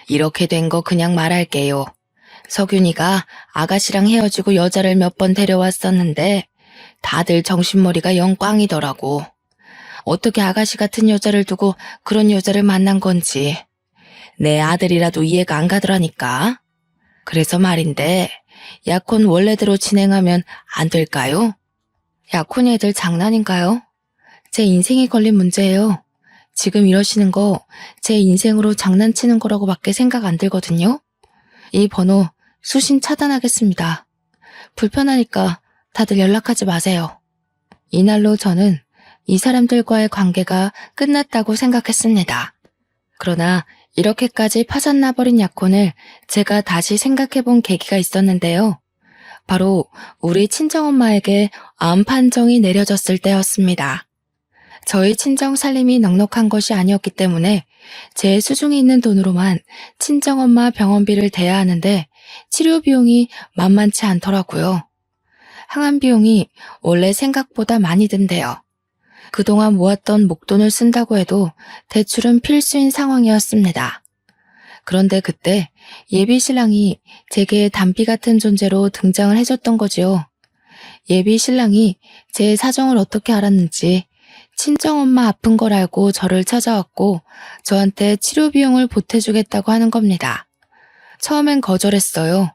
이렇게 된 거 그냥 말할게요. 석윤이가 아가씨랑 헤어지고 여자를 몇 번 데려왔었는데 다들 정신머리가 영 꽝이더라고. 어떻게 아가씨 같은 여자를 두고 그런 여자를 만난 건지 내 아들이라도 이해가 안 가더라니까. 그래서 말인데 약혼 원래대로 진행하면 안 될까요? 약혼이 애들 장난인가요? 제 인생이 걸린 문제예요. 지금 이러시는 거 제 인생으로 장난치는 거라고밖에 생각 안 들거든요. 이 번호 수신 차단하겠습니다. 불편하니까 다들 연락하지 마세요. 이날로 저는 이 사람들과의 관계가 끝났다고 생각했습니다. 그러나 이렇게까지 파산나버린 약혼을 제가 다시 생각해본 계기가 있었는데요. 바로 우리 친정엄마에게 암 판정이 내려졌을 때였습니다. 저희 친정 살림이 넉넉한 것이 아니었기 때문에 제 수중에 있는 돈으로만 친정엄마 병원비를 대야 하는데 치료 비용이 만만치 않더라고요. 항암 비용이 원래 생각보다 많이 든대요. 그동안 모았던 목돈을 쓴다고 해도 대출은 필수인 상황이었습니다. 그런데 그때 예비신랑이 제게 단비 같은 존재로 등장을 해줬던 거지요. 예비신랑이 제 사정을 어떻게 알았는지 친정엄마 아픈 걸 알고 저를 찾아왔고 저한테 치료 비용을 보태주겠다고 하는 겁니다. 처음엔 거절했어요.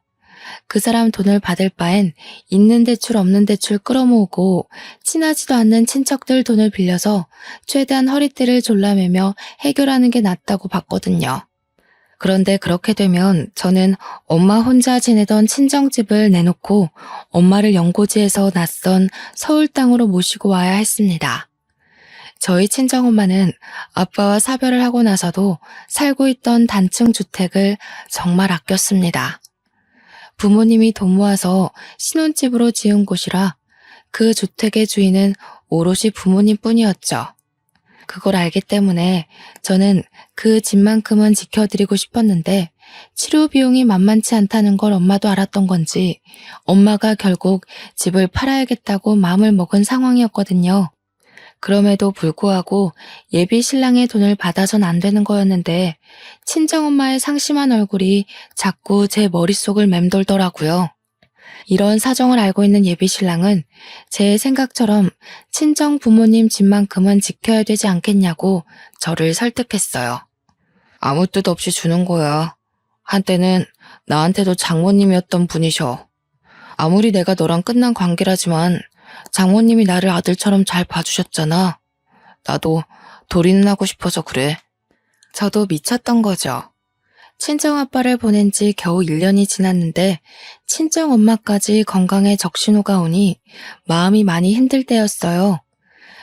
그 사람 돈을 받을 바엔 있는 대출 없는 대출 끌어모으고 친하지도 않는 친척들 돈을 빌려서 최대한 허리띠를 졸라매며 해결하는 게 낫다고 봤거든요. 그런데 그렇게 되면 저는 엄마 혼자 지내던 친정집을 내놓고 엄마를 연고지에서 낯선 서울 땅으로 모시고 와야 했습니다. 저희 친정엄마는 아빠와 사별을 하고 나서도 살고 있던 단층 주택을 정말 아꼈습니다. 부모님이 돈 모아서 신혼집으로 지은 곳이라 그 주택의 주인은 오롯이 부모님뿐이었죠. 그걸 알기 때문에 저는 그 집만큼은 지켜드리고 싶었는데 치료 비용이 만만치 않다는 걸 엄마도 알았던 건지 엄마가 결국 집을 팔아야겠다고 마음을 먹은 상황이었거든요. 그럼에도 불구하고 예비 신랑의 돈을 받아선 안 되는 거였는데 친정엄마의 상심한 얼굴이 자꾸 제 머릿속을 맴돌더라고요. 이런 사정을 알고 있는 예비 신랑은 제 생각처럼 친정 부모님 집만큼은 지켜야 되지 않겠냐고 저를 설득했어요. 아무 뜻 없이 주는 거야. 한때는 나한테도 장모님이었던 분이셔. 아무리 내가 너랑 끝난 관계라지만 장모님이 나를 아들처럼 잘 봐주셨잖아. 나도 도리는 하고 싶어서 그래. 저도 미쳤던 거죠. 친정아빠를 보낸 지 겨우 1년이 지났는데 친정엄마까지 건강에 적신호가 오니 마음이 많이 힘들 때였어요.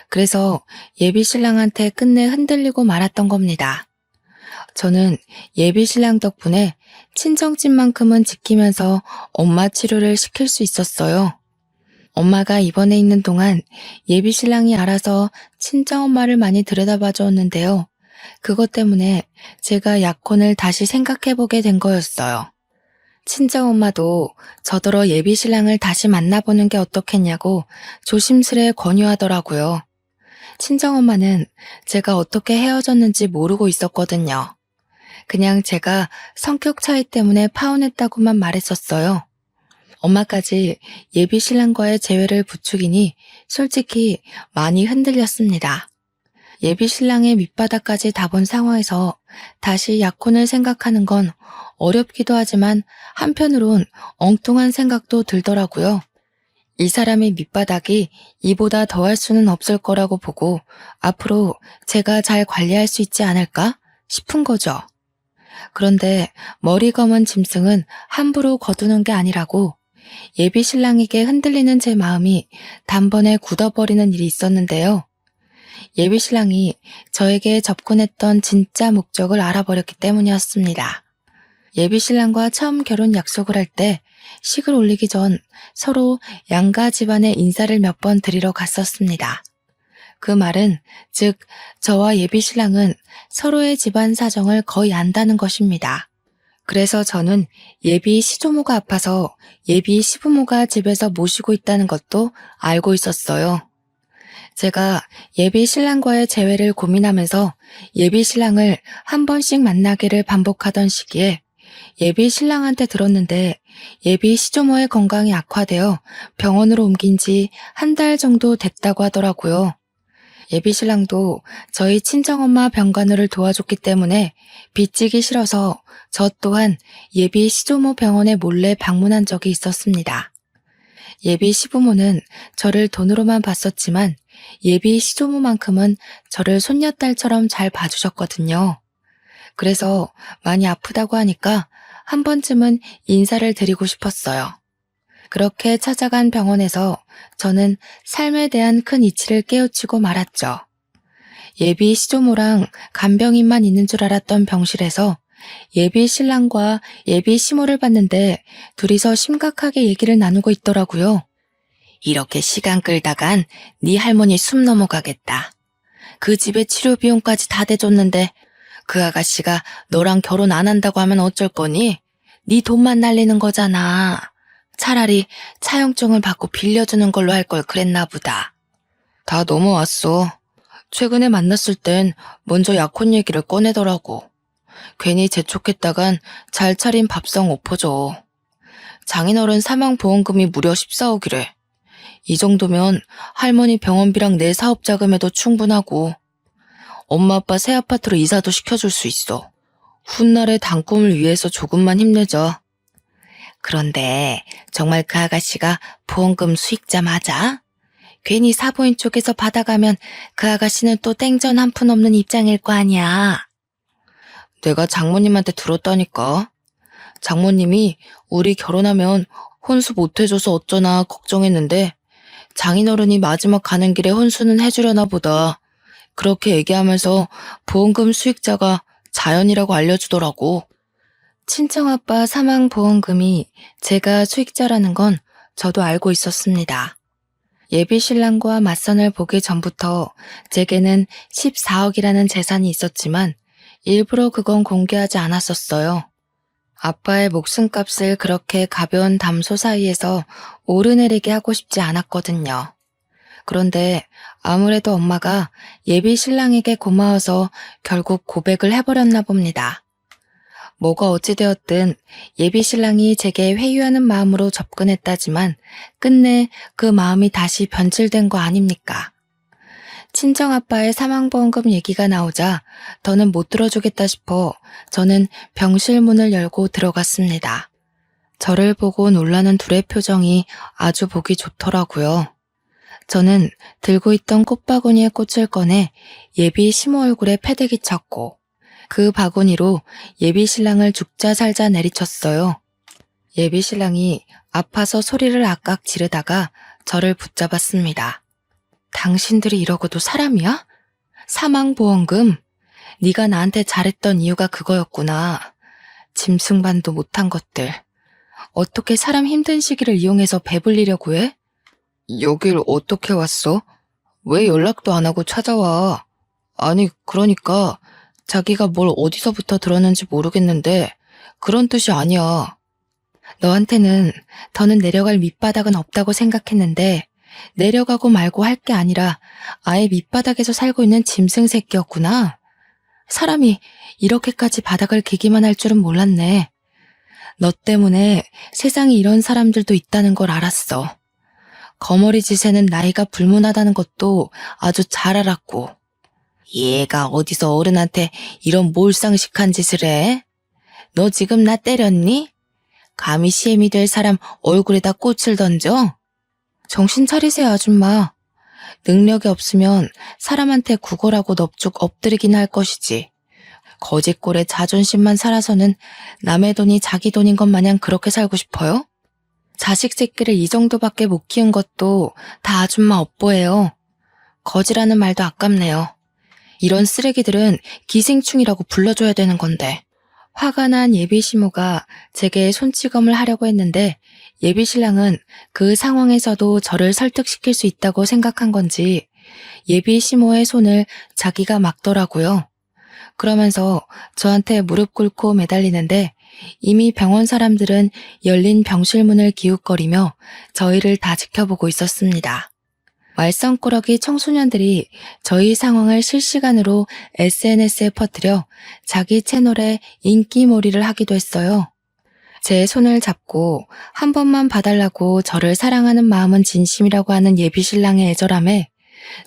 그래서 예비 신랑한테 끝내 흔들리고 말았던 겁니다. 저는 예비 신랑 덕분에 친정집만큼은 지키면서 엄마 치료를 시킬 수 있었어요. 엄마가 입원해 있는 동안 예비 신랑이 알아서 친정엄마를 많이 들여다봐 줬는데요. 그것 때문에 제가 약혼을 다시 생각해보게 된 거였어요. 친정엄마도 저더러 예비 신랑을 다시 만나보는 게 어떻겠냐고 조심스레 권유하더라고요. 친정엄마는 제가 어떻게 헤어졌는지 모르고 있었거든요. 그냥 제가 성격 차이 때문에 파혼했다고만 말했었어요. 엄마까지 예비 신랑과의 재회를 부추기니 솔직히 많이 흔들렸습니다. 예비 신랑의 밑바닥까지 다 본 상황에서 다시 약혼을 생각하는 건 어렵기도 하지만 한편으론 엉뚱한 생각도 들더라고요. 이 사람의 밑바닥이 이보다 더할 수는 없을 거라고 보고 앞으로 제가 잘 관리할 수 있지 않을까 싶은 거죠. 그런데 머리 검은 짐승은 함부로 거두는 게 아니라고 예비 신랑에게 흔들리는 제 마음이 단번에 굳어버리는 일이 있었는데요. 예비 신랑이 저에게 접근했던 진짜 목적을 알아버렸기 때문이었습니다. 예비 신랑과 처음 결혼 약속을 할 때 식을 올리기 전 서로 양가 집안에 인사를 몇 번 드리러 갔었습니다. 그 말은 즉 저와 예비 신랑은 서로의 집안 사정을 거의 안다는 것입니다. 그래서 저는 예비 시조모가 아파서 예비 시부모가 집에서 모시고 있다는 것도 알고 있었어요. 제가 예비 신랑과의 재회를 고민하면서 예비 신랑을 한 번씩 만나기를 반복하던 시기에 예비 신랑한테 들었는데 예비 시조모의 건강이 악화되어 병원으로 옮긴 지 한 달 정도 됐다고 하더라고요. 예비 신랑도 저희 친정엄마 병간호를 도와줬기 때문에 빚지기 싫어서 저 또한 예비 시조모 병원에 몰래 방문한 적이 있었습니다. 예비 시부모는 저를 돈으로만 봤었지만 예비 시조모만큼은 저를 손녀딸처럼 잘 봐주셨거든요. 그래서 많이 아프다고 하니까 한 번쯤은 인사를 드리고 싶었어요. 그렇게 찾아간 병원에서 저는 삶에 대한 큰 이치를 깨우치고 말았죠. 예비 시조모랑 간병인만 있는 줄 알았던 병실에서 예비 신랑과 예비 시모를 봤는데 둘이서 심각하게 얘기를 나누고 있더라고요. 이렇게 시간 끌다간 네 할머니 숨 넘어가겠다. 그 집에 치료 비용까지 다 대줬는데 그 아가씨가 너랑 결혼 안 한다고 하면 어쩔 거니? 네 돈만 날리는 거잖아. 차라리 차용증을 받고 빌려주는 걸로 할 걸 그랬나 보다. 다 넘어왔어. 최근에 만났을 땐 먼저 약혼 얘기를 꺼내더라고. 괜히 재촉했다간 잘 차린 밥상 엎어져. 장인어른 사망보험금이 무려 14억이래. 이 정도면 할머니 병원비랑 내 사업 자금에도 충분하고 엄마 아빠 새 아파트로 이사도 시켜줄 수 있어. 훗날의 단꿈을 위해서 조금만 힘내자. 그런데 정말 그 아가씨가 보험금 수익자 맞아? 괜히 사보인 쪽에서 받아가면 그 아가씨는 또 땡전 한 푼 없는 입장일 거 아니야. 내가 장모님한테 들었다니까. 장모님이 우리 결혼하면 혼수 못 해줘서 어쩌나 걱정했는데 장인어른이 마지막 가는 길에 혼수는 해주려나 보다. 그렇게 얘기하면서 보험금 수익자가 자연이라고 알려주더라고. 친정아빠 사망보험금이 제가 수익자라는 건 저도 알고 있었습니다. 예비 신랑과 맞선을 보기 전부터 제게는 14억이라는 재산이 있었지만 일부러 그건 공개하지 않았었어요. 아빠의 목숨값을 그렇게 가벼운 담소 사이에서 오르내리게 하고 싶지 않았거든요. 그런데 아무래도 엄마가 예비 신랑에게 고마워서 결국 고백을 해버렸나 봅니다. 뭐가 어찌되었든 예비 신랑이 제게 회유하는 마음으로 접근했다지만 끝내 그 마음이 다시 변질된 거 아닙니까? 친정아빠의 사망보험금 얘기가 나오자 더는 못 들어주겠다 싶어 저는 병실 문을 열고 들어갔습니다. 저를 보고 놀라는 둘의 표정이 아주 보기 좋더라고요. 저는 들고 있던 꽃바구니에 꽃을 꺼내 예비 시모 얼굴에 패대기 쳤고 그 바구니로 예비 신랑을 죽자 살자 내리쳤어요. 예비 신랑이 아파서 소리를 악악 지르다가 저를 붙잡았습니다. 당신들이 이러고도 사람이야? 사망보험금? 네가 나한테 잘했던 이유가 그거였구나. 짐승반도 못한 것들. 어떻게 사람 힘든 시기를 이용해서 배불리려고 해? 여길 어떻게 왔어? 왜 연락도 안 하고 찾아와? 아니, 그러니까 자기가 뭘 어디서부터 들었는지 모르겠는데 그런 뜻이 아니야. 너한테는 더는 내려갈 밑바닥은 없다고 생각했는데 내려가고 말고 할 게 아니라 아예 밑바닥에서 살고 있는 짐승 새끼였구나. 사람이 이렇게까지 바닥을 기기만 할 줄은 몰랐네. 너 때문에 세상에 이런 사람들도 있다는 걸 알았어. 거머리 짓에는 나이가 불문하다는 것도 아주 잘 알았고. 얘가 어디서 어른한테 이런 몰상식한 짓을 해? 너 지금 나 때렸니? 감히 시엠이 될 사람 얼굴에다 꽃을 던져? 정신 차리세요, 아줌마. 능력이 없으면 사람한테 구걸하고 넙죽 엎드리긴 할 것이지. 거짓골에 자존심만 살아서는 남의 돈이 자기 돈인 것 마냥 그렇게 살고 싶어요? 자식 새끼를 이 정도밖에 못 키운 것도 다 아줌마 업보예요. 거지라는 말도 아깝네요. 이런 쓰레기들은 기생충이라고 불러줘야 되는 건데. 화가 난 예비 시모가 제게 손찌검을 하려고 했는데 예비 신랑은 그 상황에서도 저를 설득시킬 수 있다고 생각한 건지 예비 시모의 손을 자기가 막더라고요. 그러면서 저한테 무릎 꿇고 매달리는데 이미 병원 사람들은 열린 병실문을 기웃거리며 저희를 다 지켜보고 있었습니다. 말썽꾸러기 청소년들이 저희 상황을 실시간으로 SNS에 퍼뜨려 자기 채널에 인기몰이를 하기도 했어요. 제 손을 잡고 한 번만 봐달라고 저를 사랑하는 마음은 진심이라고 하는 예비신랑의 애절함에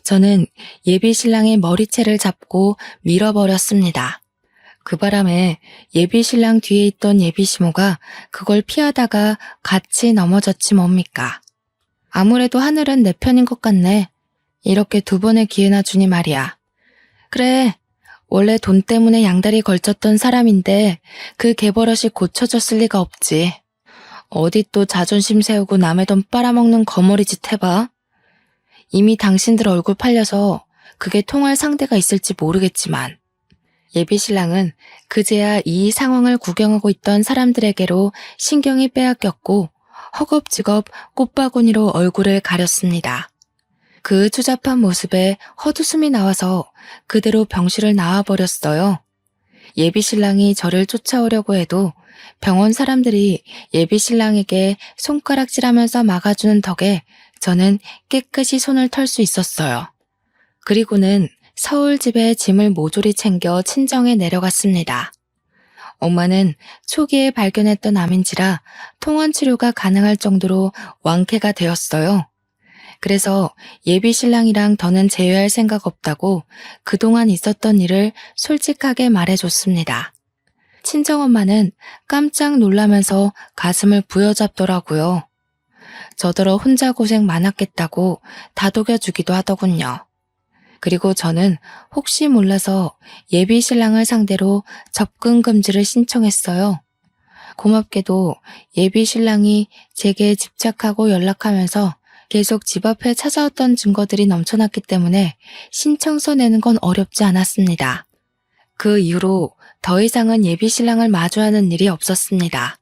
저는 예비신랑의 머리채를 잡고 밀어버렸습니다. 그 바람에 예비신랑 뒤에 있던 예비시모가 그걸 피하다가 같이 넘어졌지 뭡니까. 아무래도 하늘은 내 편인 것 같네. 이렇게 두 번의 기회나 주니 말이야. 그래, 원래 돈 때문에 양다리 걸쳤던 사람인데 그 개버릇이 고쳐졌을 리가 없지. 어디 또 자존심 세우고 남의 돈 빨아먹는 거머리짓 해봐. 이미 당신들 얼굴 팔려서 그게 통할 상대가 있을지 모르겠지만 예비신랑은 그제야 이 상황을 구경하고 있던 사람들에게로 신경이 빼앗겼고 허겁지겁 꽃바구니로 얼굴을 가렸습니다. 그 추잡한 모습에 헛웃음이 나와서 그대로 병실을 나와버렸어요. 예비신랑이 저를 쫓아오려고 해도 병원 사람들이 예비신랑에게 손가락질하면서 막아주는 덕에 저는 깨끗이 손을 털 수 있었어요. 그리고는 서울 집에 짐을 모조리 챙겨 친정에 내려갔습니다. 엄마는 초기에 발견했던 암인지라 통원 치료가 가능할 정도로 완쾌가 되었어요. 그래서 예비신랑이랑 더는 재회할 생각 없다고 그동안 있었던 일을 솔직하게 말해줬습니다. 친정엄마는 깜짝 놀라면서 가슴을 부여잡더라고요. 저더러 혼자 고생 많았겠다고 다독여주기도 하더군요. 그리고 저는 혹시 몰라서 예비신랑을 상대로 접근 금지를 신청했어요. 고맙게도 예비신랑이 제게 집착하고 연락하면서 계속 집 앞에 찾아왔던 증거들이 넘쳐났기 때문에 신청서 내는 건 어렵지 않았습니다. 그 이후로 더 이상은 예비신랑을 마주하는 일이 없었습니다.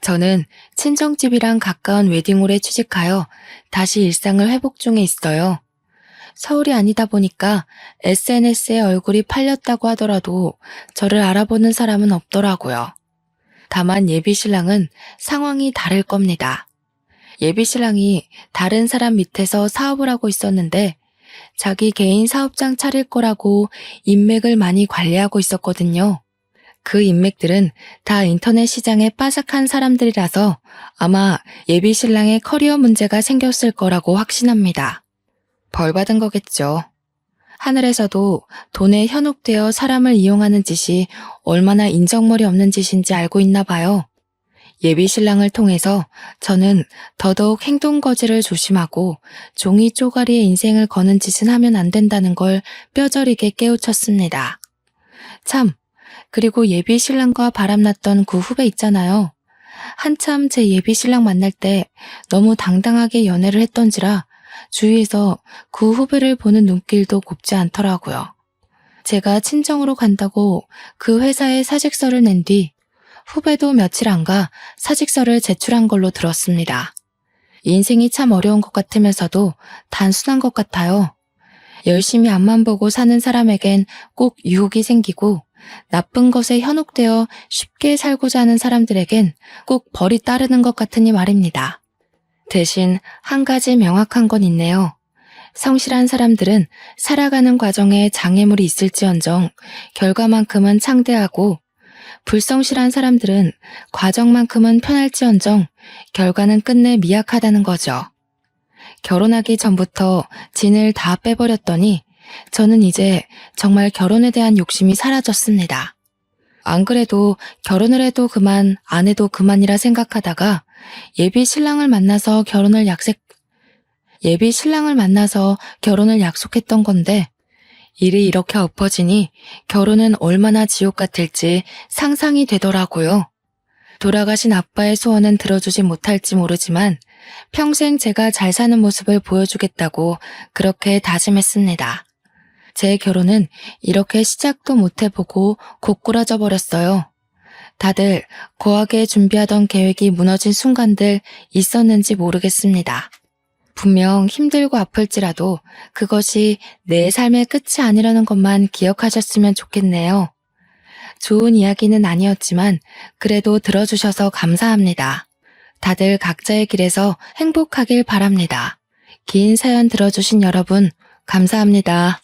저는 친정집이랑 가까운 웨딩홀에 취직하여 다시 일상을 회복 중에 있어요. 서울이 아니다 보니까 SNS에 얼굴이 팔렸다고 하더라도 저를 알아보는 사람은 없더라고요. 다만 예비신랑은 상황이 다를 겁니다. 예비신랑이 다른 사람 밑에서 사업을 하고 있었는데 자기 개인 사업장 차릴 거라고 인맥을 많이 관리하고 있었거든요. 그 인맥들은 다 인터넷 시장에 빠삭한 사람들이라서 아마 예비신랑의 커리어 문제가 생겼을 거라고 확신합니다. 벌 받은 거겠죠. 하늘에서도 돈에 현혹되어 사람을 이용하는 짓이 얼마나 인정머리 없는 짓인지 알고 있나 봐요. 예비신랑을 통해서 저는 더더욱 행동거지를 조심하고 종이 쪼가리에 인생을 거는 짓은 하면 안 된다는 걸 뼈저리게 깨우쳤습니다. 참, 그리고 예비신랑과 바람났던 그 후배 있잖아요. 한참 제 예비신랑 만날 때 너무 당당하게 연애를 했던지라 주위에서 그 후배를 보는 눈길도 곱지 않더라고요. 제가 친정으로 간다고 그 회사에 사직서를 낸 뒤 후배도 며칠 안 가 사직서를 제출한 걸로 들었습니다. 인생이 참 어려운 것 같으면서도 단순한 것 같아요. 열심히 앞만 보고 사는 사람에겐 꼭 유혹이 생기고 나쁜 것에 현혹되어 쉽게 살고자 하는 사람들에겐 꼭 벌이 따르는 것 같으니 말입니다. 대신 한 가지 명확한 건 있네요. 성실한 사람들은 살아가는 과정에 장애물이 있을지언정 결과만큼은 창대하고, 불성실한 사람들은 과정만큼은 편할지언정 결과는 끝내 미약하다는 거죠. 결혼하기 전부터 진을 다 빼버렸더니 저는 이제 정말 결혼에 대한 욕심이 사라졌습니다. 안 그래도 결혼을 해도 그만, 안 해도 그만이라 생각하다가 예비 신랑을 만나서 결혼을 약속했던 건데, 일이 이렇게 엎어지니 결혼은 얼마나 지옥 같을지 상상이 되더라고요. 돌아가신 아빠의 소원은 들어주지 못할지 모르지만 평생 제가 잘 사는 모습을 보여주겠다고 그렇게 다짐했습니다. 제 결혼은 이렇게 시작도 못 해보고 고꾸라져 버렸어요. 다들 거하게 준비하던 계획이 무너진 순간들 있었는지 모르겠습니다. 분명 힘들고 아플지라도 그것이 내 삶의 끝이 아니라는 것만 기억하셨으면 좋겠네요. 좋은 이야기는 아니었지만 그래도 들어주셔서 감사합니다. 다들 각자의 길에서 행복하길 바랍니다. 긴 사연 들어주신 여러분, 감사합니다.